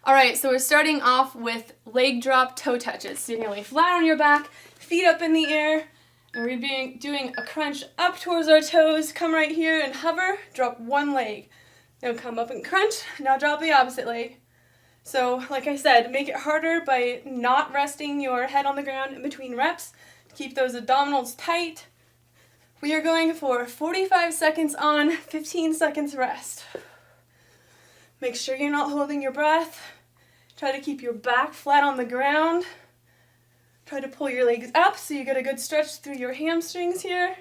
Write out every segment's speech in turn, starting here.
All right, so we're starting off with leg drop toe touches. So you're gonna lay flat on your back, feet up in the air, and we're doing a crunch up towards our toes. Come right here and hover, drop one leg. Then come up and crunch, now drop the opposite leg. So like I said, make it harder by not resting your head on the ground in between reps. Keep those abdominals tight. We are going for 45 seconds on, 15 seconds rest. Make sure you're not holding your breath. Try to keep your back flat on the ground. Try to pull your legs up so you get a good stretch through your hamstrings here.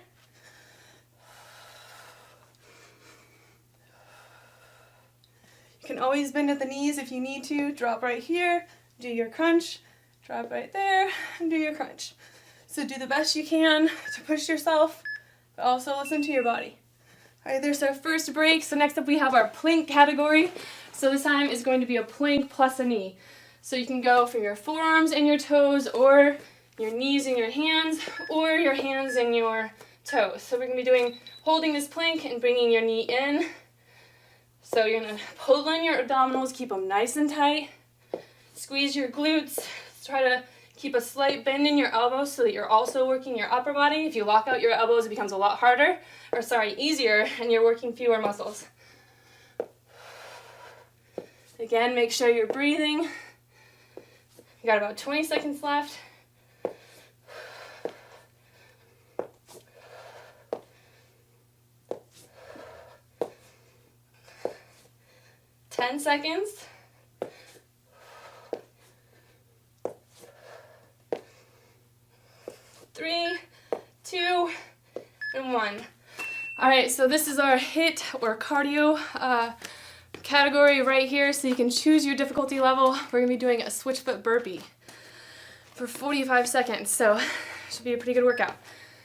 You can always bend at the knees if you need to. Drop right here, do your crunch, drop right there, and do your crunch. So do the best you can to push yourself, but also listen to your body. All right, there's our first break. So next up we have our plank category. So this time is going to be a plank plus a knee. So you can go for your forearms and your toes, or your knees and your hands, or your hands and your toes. So we're going to be holding this plank and bringing your knee in. So you're going to pull in your abdominals, keep them nice and tight. Squeeze your glutes. Try to keep a slight bend in your elbows so that you're also working your upper body. If you lock out your elbows, it becomes a lot harder, easier, and you're working fewer muscles. Again, make sure you're breathing. You got about 20 seconds left. Ten seconds. 3, 2, and 1. All right, so this is our HIIT or cardio category right here. So you can choose your difficulty level. We're gonna be doing a switch foot burpee for 45 seconds. So should be a pretty good workout.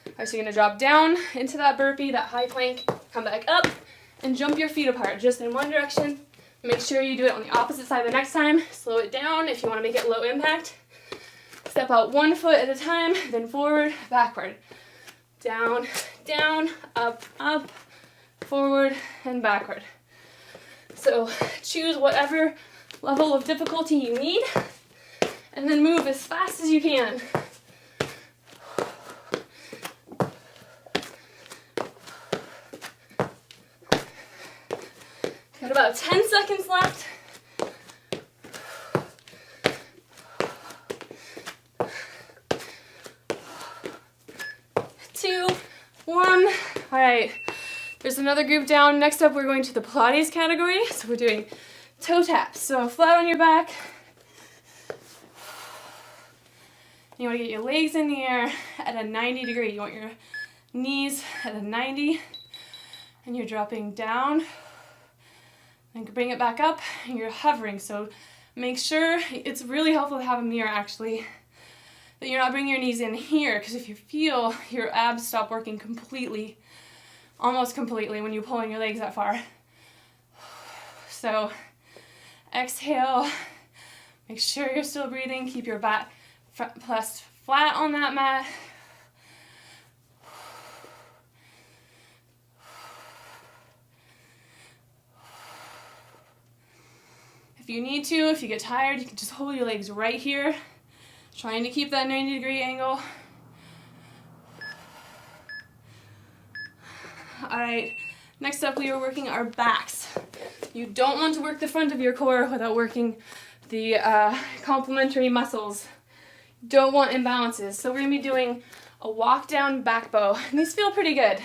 All right, so you're gonna drop down into that burpee, that high plank, come back up, and jump your feet apart just in one direction. Make sure you do it on the opposite side the next time. Slow it down if you wanna make it low impact. Step out 1 foot at a time, then forward, backward. Down, down, up, up, forward, and backward. So choose whatever level of difficulty you need, and then move as fast as you can. Got about 10 seconds left. 2, 1. All right, there's another group down. Next up, we're going to the Pilates category. So we're doing toe taps. So flat on your back. You want to get your legs in the air at a 90 degree. You want your knees at a 90, and you're dropping down. Then bring it back up, and you're hovering. So make sure, it's really helpful to have a mirror actually, that you're not bringing your knees in here, because if you feel your abs stop working completely, almost completely, when you pull in your legs that far. So exhale, make sure you're still breathing, keep your back pressed flat on that mat. If you need to, if you get tired, you can just hold your legs right here, trying to keep that 90-degree angle. All right, next up we are working our backs. You don't want to work the front of your core without working the complementary muscles. Don't want imbalances. So we're gonna be doing a walk down back bow. And these feel pretty good.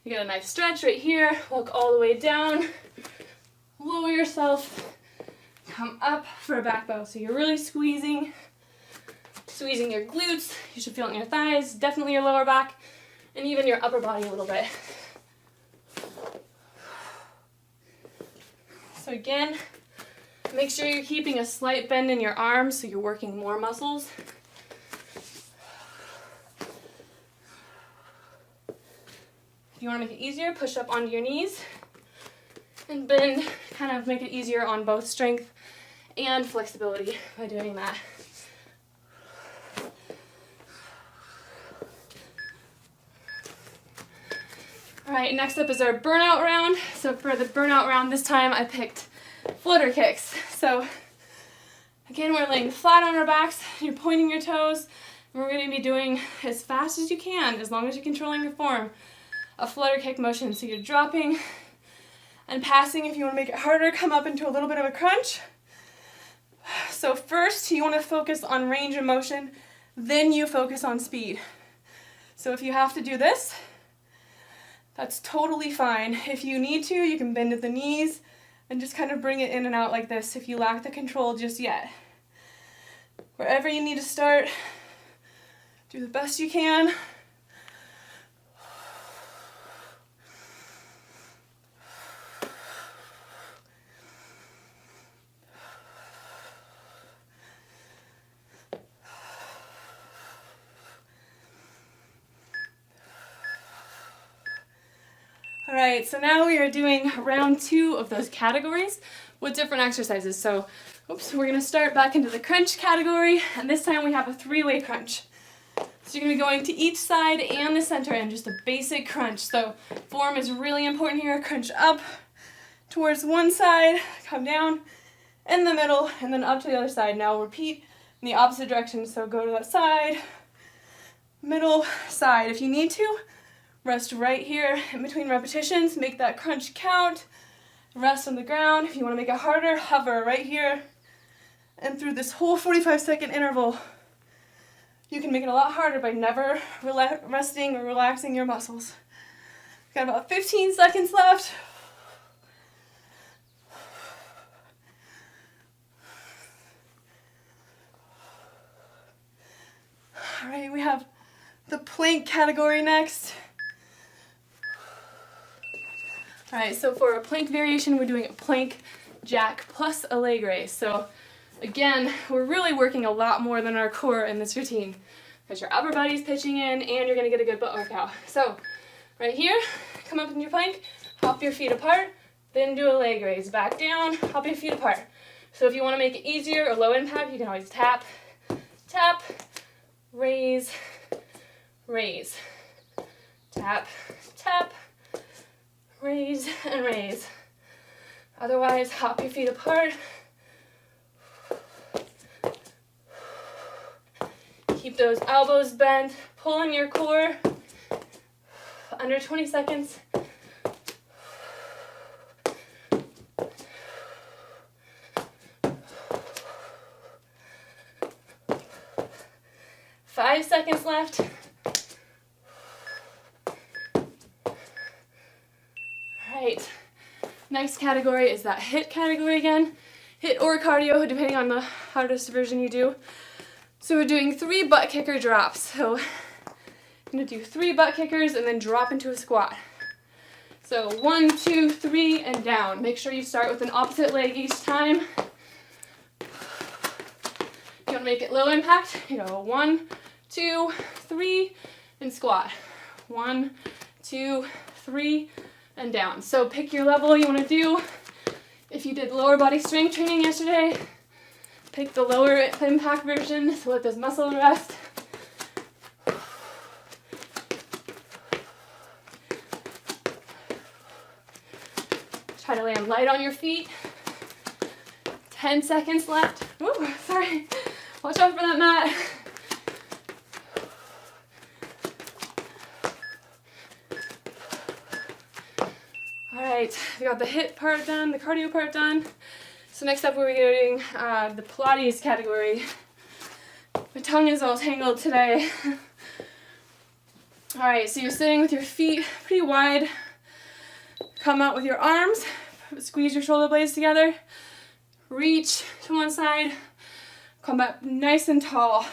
You get a nice stretch right here, walk all the way down, lower yourself, come up for a back bow. So you're really squeezing your glutes. You should feel it in your thighs, definitely your lower back, and even your upper body a little bit. So again, make sure you're keeping a slight bend in your arms so you're working more muscles. If you want to make it easier, push up onto your knees and bend, kind of make it easier on both strength and flexibility by doing that. All right, next up is our burnout round. So for the burnout round this time I picked flutter kicks. So Again, we're laying flat on our backs, you're pointing your toes, and we're going to be doing as fast as you can, as long as you're controlling your form, a flutter kick motion. So you're dropping and passing. If you want to make it harder, come up into a little bit of a crunch. So first, you want to focus on range of motion, then you focus on speed. So if you have to do this, that's totally fine. If you need to, you can bend at the knees and just kind of bring it in and out like this if you lack the control just yet. Wherever you need to start, do the best you can. All right, so now we are doing round 2 of those categories with different exercises. So, we're gonna start back into the crunch category, and this time we have a 3-way crunch. So you're gonna be going to each side and the center and just a basic crunch. So form is really important here. Crunch up towards one side, come down in the middle, and then up to the other side. Now repeat in the opposite direction. So go to that side, middle, side. If you need to, rest right here in between repetitions. Make that crunch count. Rest on the ground. If you want to make it harder, hover right here. And through this whole 45-second interval, you can make it a lot harder by never resting or relaxing your muscles. Got about 15 seconds left. All right, we have the plank category next. All right, so for a plank variation, we're doing a plank jack plus a leg raise. So again, we're really working a lot more than our core in this routine because your upper body's pitching in and you're gonna get a good butt workout. So right here, come up in your plank, hop your feet apart, then do a leg raise. Back down, hop your feet apart. So if you wanna make it easier or low impact, you can always tap, tap, raise, raise, tap, tap, raise, and raise. Otherwise, hop your feet apart. Keep those elbows bent, pull in your core. Under 20 seconds. Five seconds left. All right, next category is that HIIT category again. HIIT or cardio, depending on the hardest version you do. So we're doing 3 butt kicker drops. So I'm gonna do 3 butt kickers and then drop into a squat. So 1, 2, 3, and down. Make sure you start with an opposite leg each time. If you wanna make it low impact, you go 1, 2, 3, and squat. 1, 2, 3, and down. So pick your level you wanna do. If you did lower body strength training yesterday, pick the lower impact version, so let those muscles rest. Try to land light on your feet. 10 seconds left. Ooh, sorry. Watch out for that mat. All right, we got the HIIT part done, the cardio part done. So next up we're doing the Pilates category. My tongue is all tangled today. All right, so you're sitting with your feet pretty wide. Come out with your arms, squeeze your shoulder blades together, reach to one side, come up nice and tall.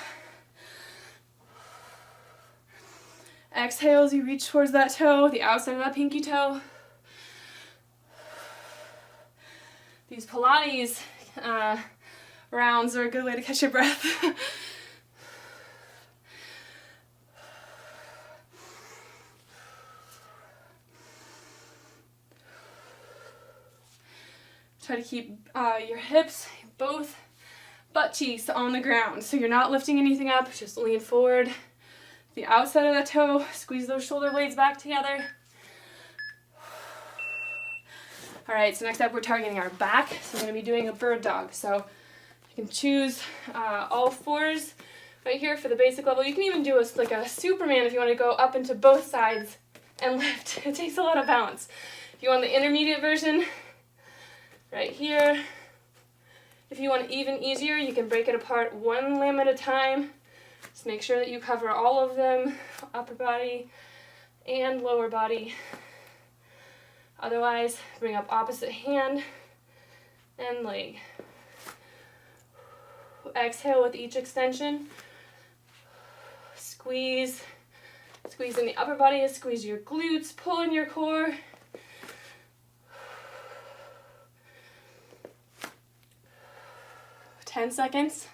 Exhale as you reach towards that toe, the outside of that pinky toe. These Pilates rounds are a good way to catch your breath. Try to keep your hips, both butt cheeks on the ground. So you're not lifting anything up, just lean forward. The outside of the toe, squeeze those shoulder blades back together. All right, so next up we're targeting our back. So we're gonna be doing a bird dog. So You can choose all fours right here for the basic level. You can even do like a Superman if you want to go up into both sides and lift. It takes a lot of balance. If you want the intermediate version, right here. If you want even easier, you can break it apart one limb at a time. Just make sure that you cover all of them, upper body and lower body. Otherwise, bring up opposite hand and leg. Exhale with each extension. Squeeze. Squeeze in the upper body, squeeze your glutes, pull in your core. Ten seconds.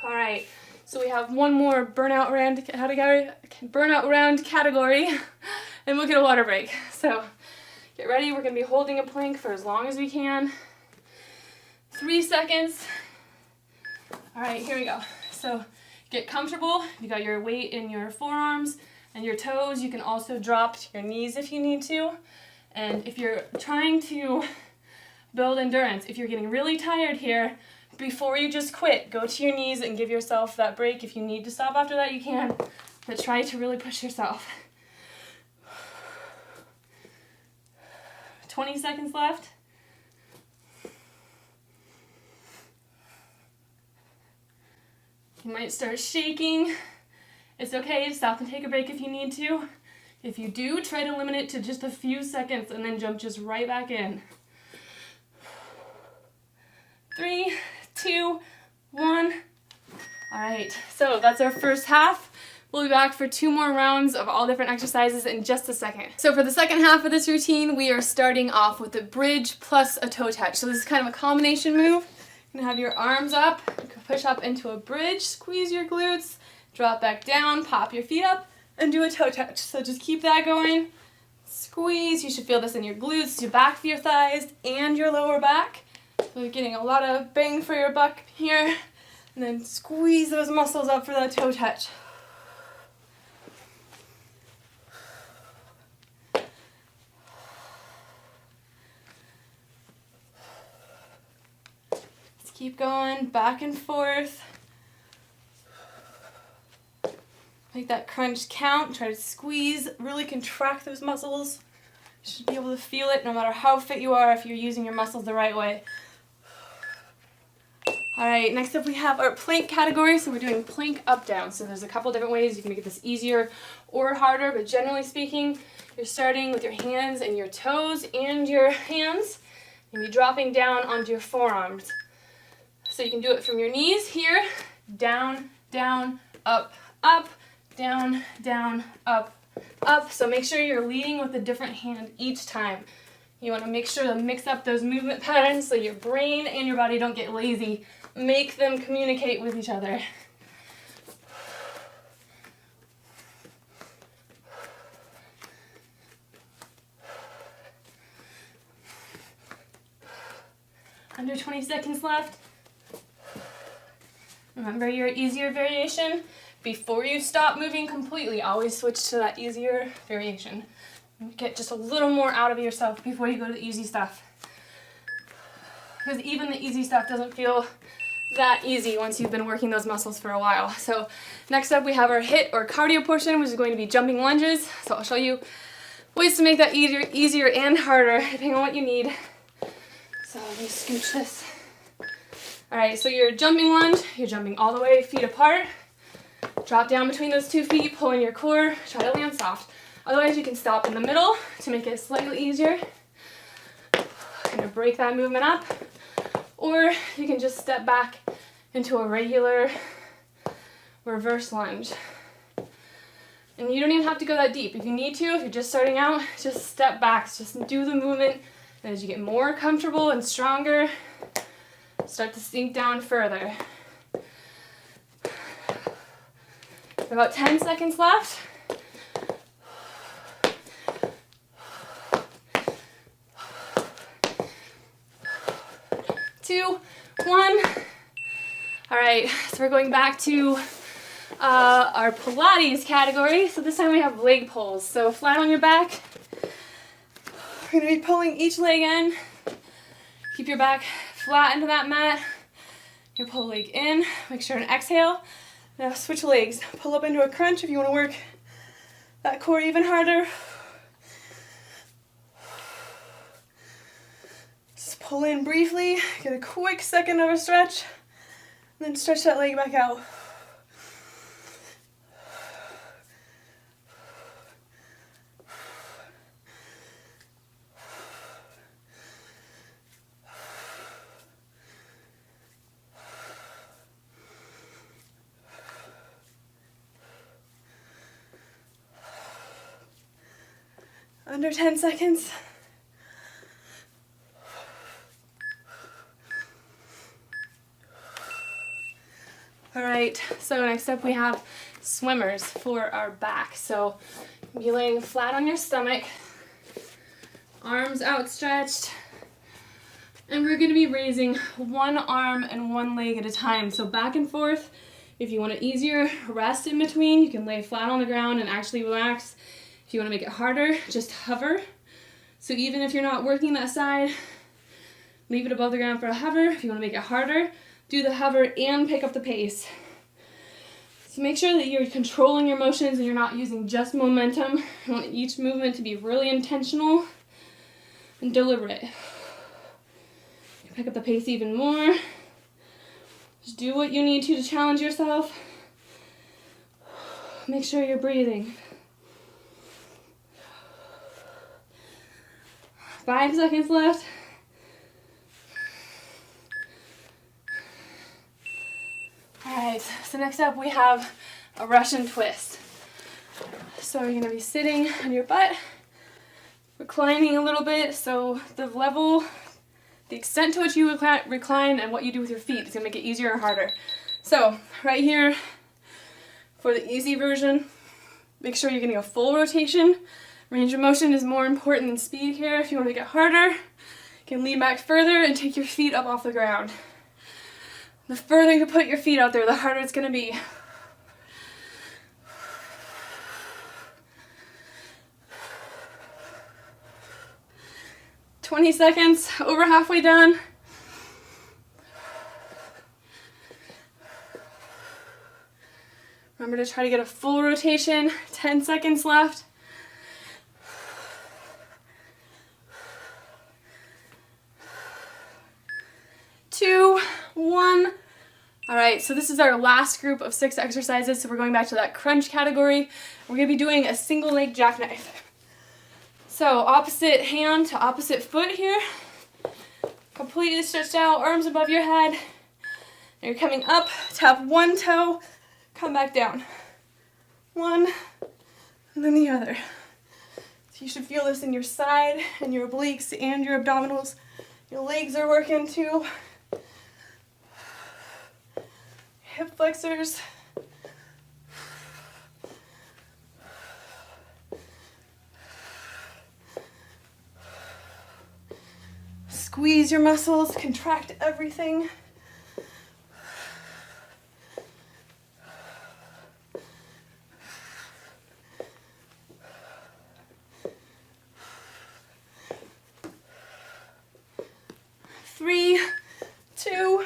All right, so we have one more burnout round category, and we'll get a water break. So get ready, we're gonna be holding a plank for as long as we can. 3 seconds. All right, here we go. So get comfortable. You got your weight in your forearms and your toes. You can also drop to your knees if you need to. And if you're trying to build endurance, if you're getting really tired here, before you just quit, go to your knees and give yourself that break. If you need to stop after that, you can, but try to really push yourself. 20 seconds left. You might start shaking. It's okay to stop and take a break if you need to. If you do, try to limit it to just a few seconds and then jump just right back in. 3, 2, 1. All right, so that's our first half. We'll be back for 2 more rounds of all different exercises in just a second. So for the second half of this routine, we are starting off with a bridge plus a toe touch. So this is kind of a combination move. You're gonna have your arms up, you can push up into a bridge, squeeze your glutes, drop back down, pop your feet up, and do a toe touch. So just keep that going. Squeeze, you should feel this in your glutes, your back of your thighs, and your lower back. So you're getting a lot of bang for your buck here. And then squeeze those muscles up for that toe touch. Let's keep going back and forth. Make that crunch count. Try to squeeze, really contract those muscles. You should be able to feel it no matter how fit you are if you're using your muscles the right way. All right, next up we have our plank category. So we're doing plank up down. So there's a couple different ways you can make this easier or harder, but generally speaking, you're starting with your hands and your toes and your hands, and you're dropping down onto your forearms. So you can do it from your knees here, down, down, up, up, down, down, up, up. So make sure you're leading with a different hand each time. You want to make sure to mix up those movement patterns so your brain and your body don't get lazy. Make them communicate with each other. Under 20 seconds left. Remember your easier variation. Before you stop moving completely, always switch to that easier variation. Get just a little more out of yourself before you go to the easy stuff. Because even the easy stuff doesn't feel that easy once you've been working those muscles for a while. So next up we have our HIIT or cardio portion, which is going to be jumping lunges. So I'll show you ways to make that easier and harder depending on what you need. So let me scooch this. All right, so your jumping lunge, you're jumping all the way, feet apart. Drop down between those 2 feet, pull in your core, try to land soft. Otherwise, you can stop in the middle to make it slightly easier. Kind of break that movement up. Or you can just step back into a regular reverse lunge. And you don't even have to go that deep. If you need to, if you're just starting out, just step back, just do the movement. And as you get more comfortable and stronger, start to sink down further. About 10 seconds left. Two, one. All right, so we're going back to our Pilates category. So this time we have leg pulls. So flat on your back. We're going to be pulling each leg in. Keep your back flat into that mat. You pull a leg in. Make sure and exhale. Now switch legs. Pull up into a crunch if you want to work that core even harder. Just pull in briefly. Get a quick second of a stretch. And then stretch that leg back out. Under 10 seconds. All right, so next up we have swimmers for our back. So be laying flat on your stomach, arms outstretched, and we're gonna be raising one arm and one leg at a time. So back and forth. If you want to easier rest in between, you can lay flat on the ground and actually relax. If you want to make it harder, just hover. So even if you're not working that side, leave it above the ground for a hover. If you want to make it harder, do the hover and pick up the pace. So make sure that you're controlling your motions and you're not using just momentum. You want each movement to be really intentional and deliberate. You pick up the pace even more. Just do what you need to challenge yourself. Make sure you're breathing. 5 seconds left. All right, so next up we have a Russian twist. So you're gonna be sitting on your butt, reclining a little bit, so the extent to which you recline and what you do with your feet is gonna make it easier or harder. So right here, for the easy version, make sure you're getting a full rotation. Range of motion is more important than speed here. If you want to make it harder, you can lean back further and take your feet up off the ground. The further you put your feet out there, the harder it's going to be. "20 seconds, over halfway done. Remember to try to get a full rotation. 10 seconds left. 2, 1. All right, so this is our last group of 6 exercises. So we're going back to that crunch category. We're gonna be doing a single leg jackknife. So opposite hand to opposite foot here. Completely stretched out, arms above your head. And you're coming up, tap one toe, come back down. One, and then the other. So you should feel this in your side and your obliques and your abdominals. Your legs are working too. Hip flexors. Squeeze your muscles, contract everything. Three, 2,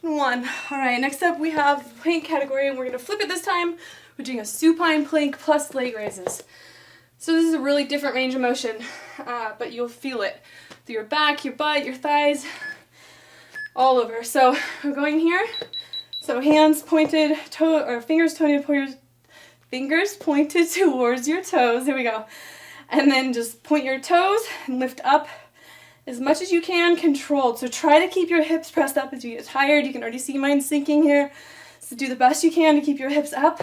1. All right, next up we have the plank category, and we're gonna flip it this time. We're doing a supine plank plus leg raises. So this is a really different range of motion, but you'll feel it through your back, your butt, your thighs, all over. So we're going here. So hands pointed, fingers pointed towards your toes. Here we go. And then just point your toes and lift up as much as you can, controlled. So try to keep your hips pressed up as you get tired. You can already see mine sinking here. So do the best you can to keep your hips up.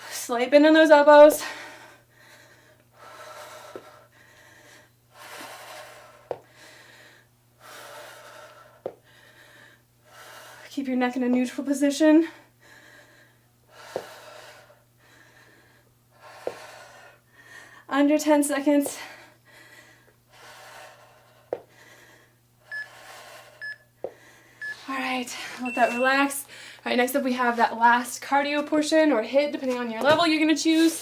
Slight bend in those elbows. Keep your neck in a neutral position. Under 10 seconds. All right, let that relax. right, next up we have that last cardio portion or HIIT, depending on your level you're gonna choose.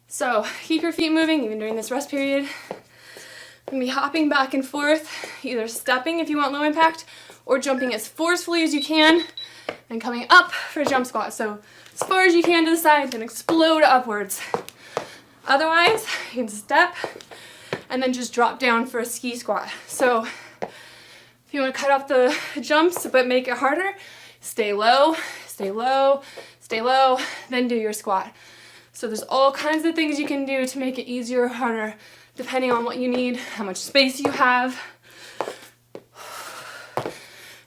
So keep your feet moving even during this rest period. You're gonna be hopping back and forth, either stepping if you want low impact, or jumping as forcefully as you can, and coming up for a jump squat. So as far as you can to the side, then explode upwards. Otherwise, you can step and then just drop down for a ski squat. So if you want to cut off the jumps but make it harder, stay low, stay low, stay low, then do your squat. So there's all kinds of things you can do to make it easier or harder, depending on what you need, how much space you have.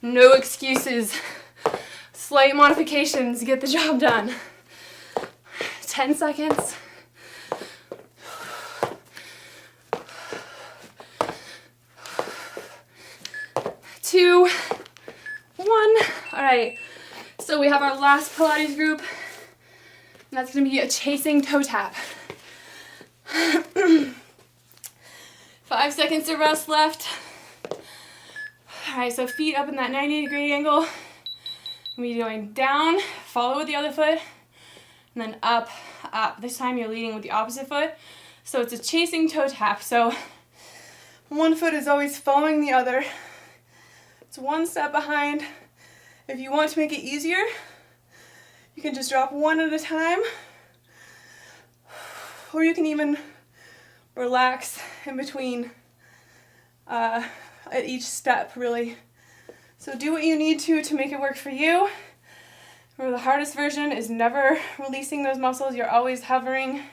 No excuses. Slight modifications get the job done. 10 seconds. 2, 1. All right, so we have our last Pilates group, and that's gonna be a chasing toe tap. 5 seconds of rest left. All right, so feet up in that 90-degree angle. We're going down, follow with the other foot, and then up, up. This time you're leading with the opposite foot. So it's a chasing toe tap. So one foot is always following the other. It's one step behind. If you want to make it easier, you can just drop one at a time, or you can even relax in between at each step, really. So do what you need to make it work for you. Remember, the hardest version is never releasing those muscles. You're always hovering.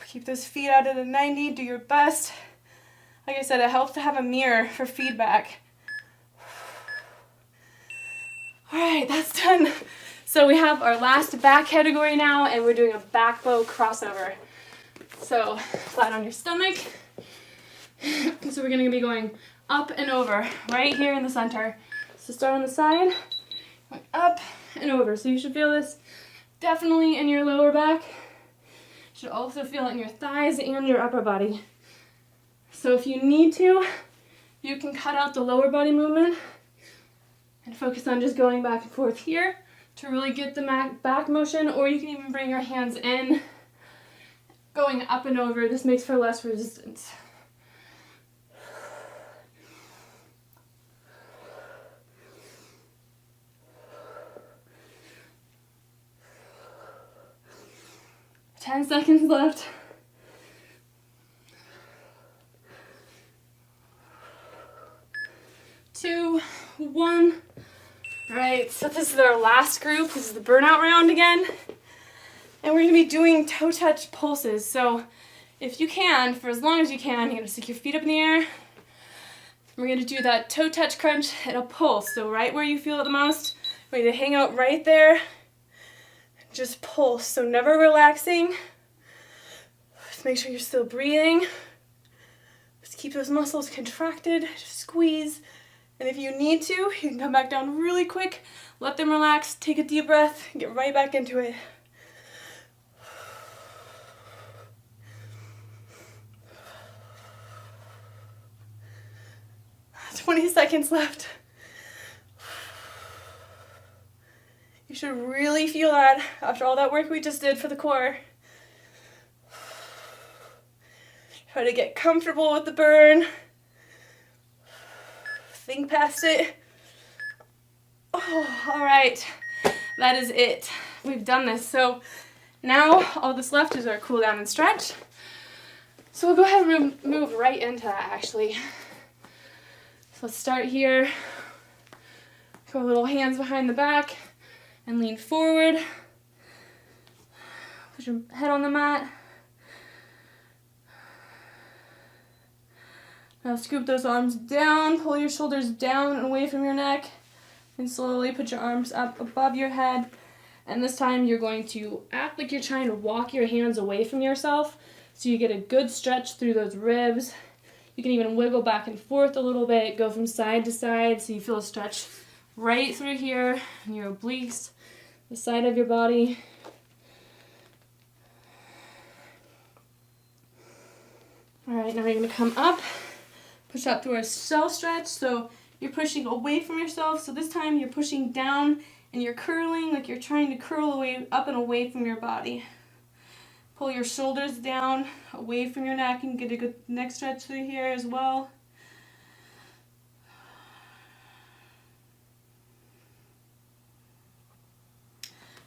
Keep those feet out at a 90. Do your best. Like I said, it helps to have a mirror for feedback. All right, that's done. So we have our last back category now, and we're doing a back bow crossover. So flat on your stomach. So we're gonna be going up and over, right here in the center. So start on the side, going up and over. So you should feel this definitely in your lower back. You should also feel it in your thighs and your upper body. So if you need to, you can cut out the lower body movement and focus on just going back and forth here to really get the back motion, or you can even bring your hands in, going up and over. This makes for less resistance. Ten seconds left. 2, 1. All right, so this is our last group. This is the burnout round again. And we're gonna be doing toe touch pulses. So if you can, for as long as you can, you're gonna stick your feet up in the air. We're gonna do that toe touch crunch and a pulse. So right where you feel it the most, we're gonna hang out right there. Just pulse, so never relaxing. Just make sure you're still breathing. Just keep those muscles contracted, just squeeze. And if you need to, you can come back down really quick, let them relax, take a deep breath, and get right back into it. 20 seconds left. You should really feel that after all that work we just did for the core. Try to get comfortable with the burn. Think past it. Oh, all right. That is it. We've done this. So now all that's left is our cool down and stretch. So we'll go ahead and move right into that, actually. So let's start here. Go little hands behind the back and lean forward. Put your head on the mat. Now scoop those arms down, pull your shoulders down and away from your neck, and slowly put your arms up above your head. And this time you're going to act like you're trying to walk your hands away from yourself so you get a good stretch through those ribs. You can even wiggle back and forth a little bit, go from side to side so you feel a stretch right through here in your obliques, the side of your body. All right, now you're going to come up. Push up through our shell stretch, so you're pushing away from yourself. So this time you're pushing down and you're curling like you're trying to curl away, up and away from your body. Pull your shoulders down, away from your neck, and get a good neck stretch through here as well.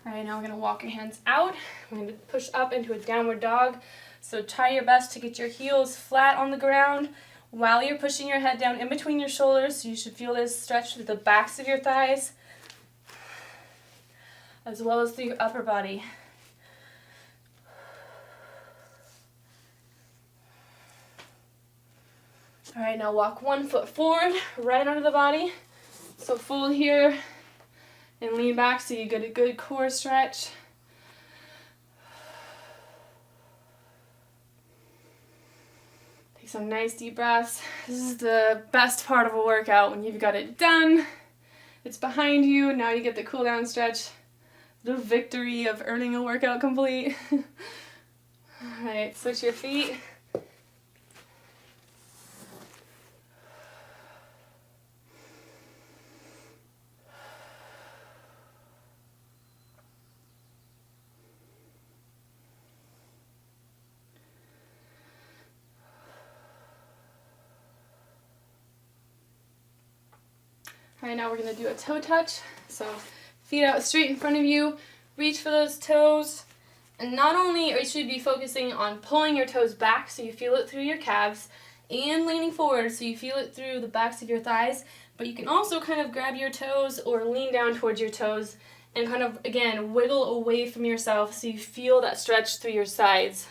All right, now we're gonna walk your hands out. We're gonna push up into a downward dog. So try your best to get your heels flat on the ground while you're pushing your head down in between your shoulders. So you should feel this stretch through the backs of your thighs, as well as through your upper body. All right, now walk one foot forward, right under the body. So fold here and lean back so you get a good core stretch. Take some nice deep breaths. This is the best part of a workout when you've got it done. It's behind you. Now you get the cool down stretch. The victory of earning a workout complete. All right, switch your feet. All right, now we're going to do a toe touch. So feet out straight in front of you, reach for those toes. And not only should you be focusing on pulling your toes back so you feel it through your calves and leaning forward so you feel it through the backs of your thighs, but you can also kind of grab your toes or lean down towards your toes and kind of, again, wiggle away from yourself so you feel that stretch through your sides.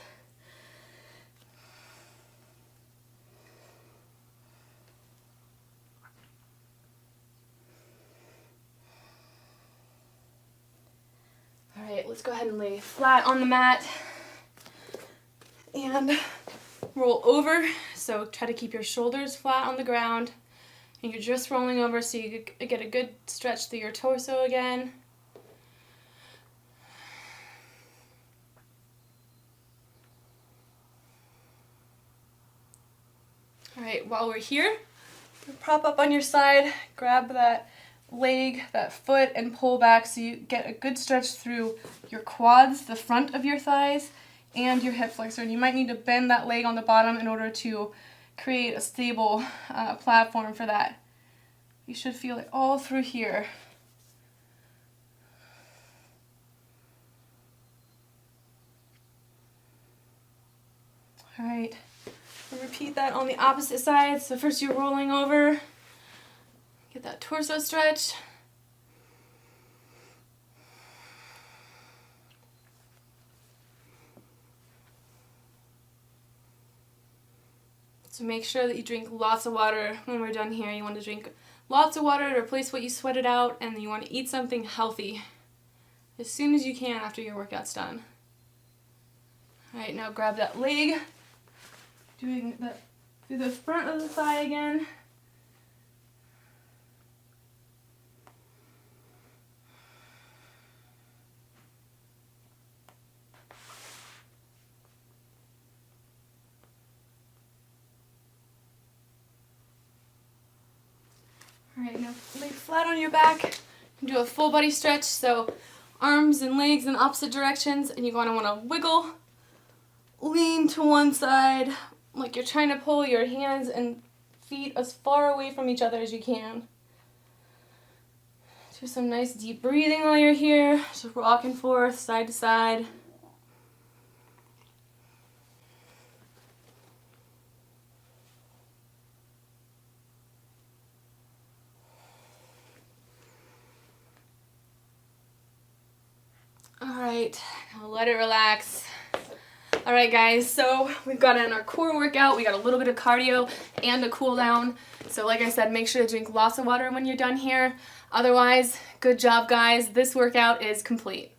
All right, let's go ahead and lay flat on the mat and roll over. So try to keep your shoulders flat on the ground and you're just rolling over so you get a good stretch through your torso again. All right, while we're here, prop up on your side, grab that leg, that foot, and pull back so you get a good stretch through your quads, the front of your thighs, and your hip flexor. And you might need to bend that leg on the bottom in order to create a stable platform for that. You should feel it all through here. All right, and repeat that on the opposite side. So first you're rolling over. Get that torso stretch. So make sure that you drink lots of water when we're done here. You want to drink lots of water to replace what you sweated out, and you want to eat something healthy as soon as you can after your workout's done. All right, now grab that leg, doing that through the front of the thigh again. All right, now lay flat on your back and do a full body stretch. So arms and legs in opposite directions, and you're going to want to wiggle, lean to one side, like you're trying to pull your hands and feet as far away from each other as you can. Do some nice deep breathing while you're here, just rock and forth, side to side. All right, now let it relax. All right, guys, so we've got in our core workout. We got a little bit of cardio and a cool down. So like I said, make sure to drink lots of water when you're done here. Otherwise, good job, guys. This workout is complete.